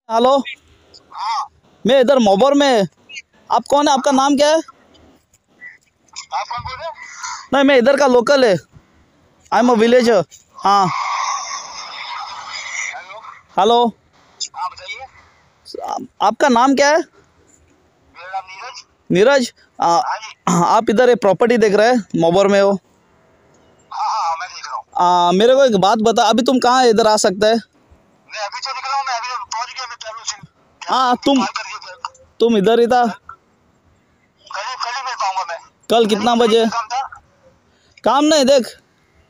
Hello. मैं इधर मोबर में। आप कौन है? आपका नाम क्या है? आप कौन बोल रहे हैं? नहीं, मैं इधर का लोकल है। I am a villager. हाँ। हेलो। हेलो। हाँ बताइए। आपका नाम क्या है? मेरा नाम नीरज। नीरज। हाँ जी। आप इधर एक प्रॉपर्टी देख रहे हैं मोबर में हो? हाँ हाँ मैं देख रहा हूँ। मेरे को एक बात बता, अभी तुम कहाँ इधर आ सकते हैं? मैं अभी तो निकला हूँ, मैं अभी तो पहुँच गया। मैं ट्रैवल से हाँ, भी पार कर दिया। तुम इधर ही था। कल ही मिल पाऊंगा मैं। कल कितना मुझे बजे? काम था। काम नहीं, देख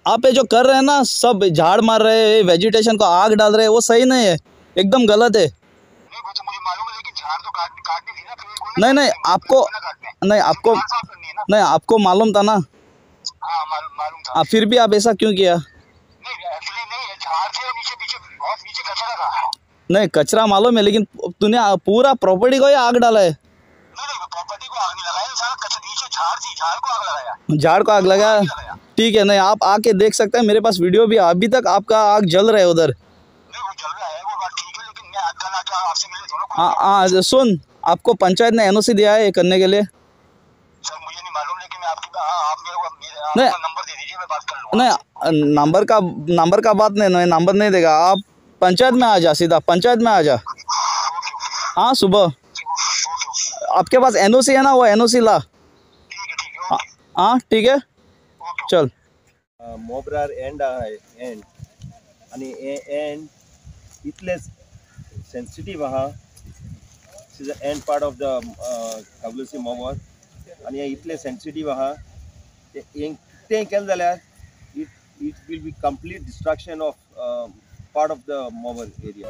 आप ये जो कर रहे हैं ना, सब झाड़ मार रहे हैं, वेजिटेशन को आग डाल रहे हैं, वो सही नहीं है, एकदम गलत है। नहीं वो तो मुझे मालूम है, लेकिन झाड़ तो काटनी थी ना। पेड़ कोई नहीं ना नहीं, काटने, आपको कोई ना काटने। नहीं, आपको झाड़ साफ करनी है ना। नहीं, आपको मालूम था ना। हाँ मालूम था। फिर भी आप ऐसा क्यों किया? नहीं एक्चुअली नहीं है, झाड़ थे नीचे पीछे, बहुत नीचे कचरा था। नहीं, कचरा मालूम है, लेकिन तूने पूरा प्रॉपर्टी को ही आग डाला है। नहीं प्रॉपर्टी को आग नहीं लगाया, सारा कचरा नीचे झाड़ थी, झाड़ को आग लगाया। झाड़ को आग लगाया? नहीं लगाया। ठीक है, नहीं आप आके देख सकते हैं, मेरे पास वीडियो भी, अभी तक आपका आग जल रहा है उधर। नहीं वो जल रहा है, वो बात ठीक है, लेकिन मैं कल आके आपसे मिले दोनों को। हाँ, सुन, आपको पंचायत ने एनओसी दिया है ये करने के लिए? सर मुझे नहीं मालूम, लेकिन मैं आपकी आप मेरे को नहीं, आपका नंबर दे दीजिए, मैं बात कर लूँगा। नहीं, नंबर का बात नहीं, नंबर नहीं देगा। आप पंचायत में आ जा, सीधा पंचायत में आ जा। हाँ, सुबह। आपके पास एनओसी है ना, वो एनओसी ला। ठीक है ओके। हाँ ठीक है, चल। मोबरार एंड आहे एंड आणि एंड इतले सेन्सिटिव्ह आहा. This is the end part of the काबुलसी मोबर आणि हे इतले सेन्सिटिव्ह आहा ते केलें जाल्यार it will be complete destruction of part of the मोबर एरिया.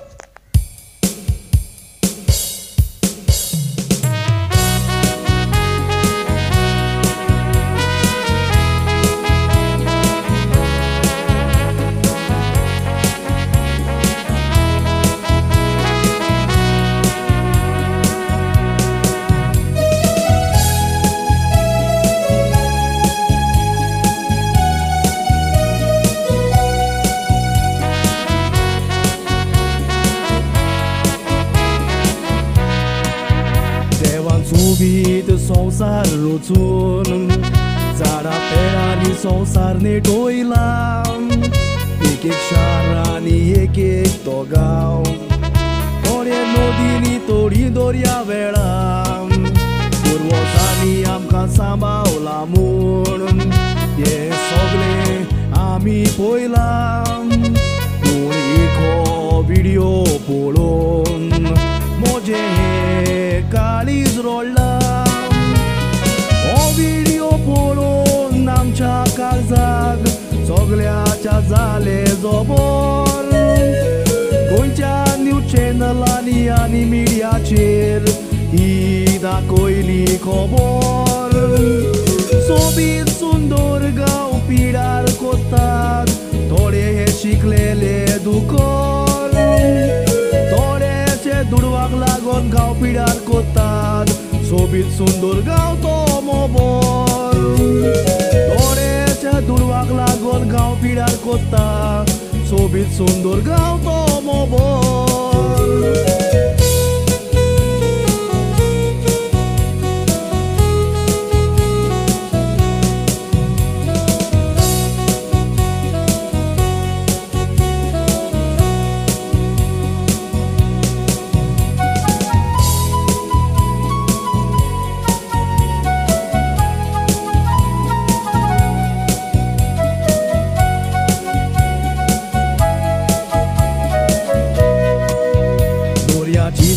सुबिद संसार रचून झाडा पेडांनी संसारने डोयला. एक एक शार आनी एक एक तो गांव, थोडे नदींनी थोडी दर्या वेळा. पूर्वजांनी आमकां सांबाळला म्हूण हे सगळे आमी पळयला. पूण एक व्हिडिओ पळोवन म्हजें काळीज रोडला. हो व्हिडिओ पळोवन आमच्या काळजाक सगळ्याच्या जाले जोबोर. गोंयच्या न्यूज चॅनलांनी आनी मिडियाचेर ही दाखयली खबर. सोबीत सुंदर गांव पिडार कोत्तात थोडे हे शिकलेले दुकर. थोडेशे दुडवाक लागून गांव पिडार कोत्तात सोबीत सुंदर गांव तो मोबर. थोडेशे दुडवाक लागून गांव पिडार कोत्ता सोबीत सुंदर गांव तो मोबर.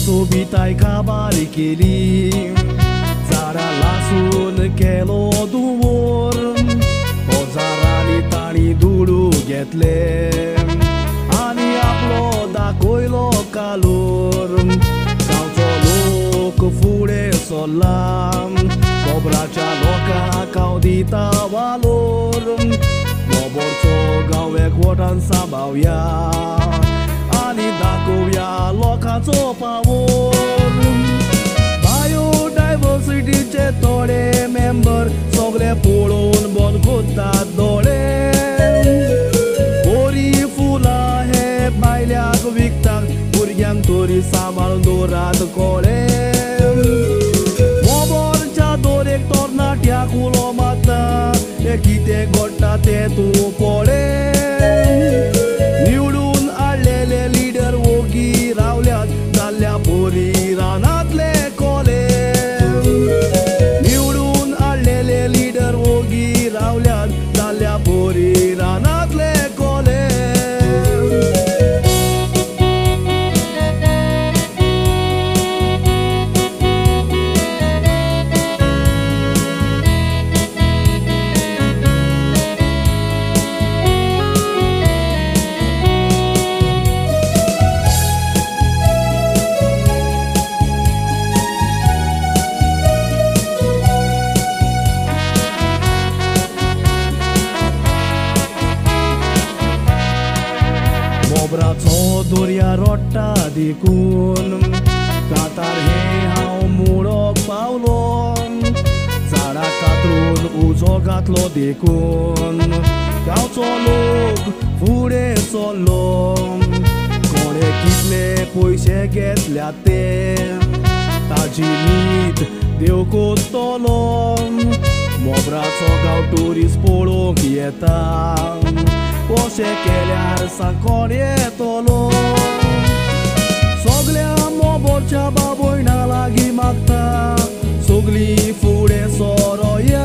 सोबिताय काबार केली, झाडां लासून केलो दुवर. ओजारांनी ताणी दुडू घेतले आनी आपलो दाखयलो कालोर. गांवचो लोक फुडें सरला, मोबराच्या लोकांक हांव दिता वालोर. मोबरचो गांव एकवटान सांबाळया आनी दाखोवया लोकांचो पावर. बायोडायवर्सिटीचे थोडे मेंबर सगळे पळोवन बंद कोत्तात दोळे. बरी फुलां हे भायल्याक विकतात, भुरग्यांक तरी सांबाळ ह्या रोट्टा देखून कांतार हे हांव मुळोक पावलो झाडां कातरून उजो घातलो देखून गांवचो लोक फुडें चल्लो कोणे कितले पयशे घेतल्या ते ताजी न्हीद देव कोत्तलो मोबराचो गांव ट्युरिस्ट पळोवंक येता अशें केल्यार सांकोण येतलो सगल्या मोबोरच्या बाबयणा लागीं मागता सगलीं फुडें सरोया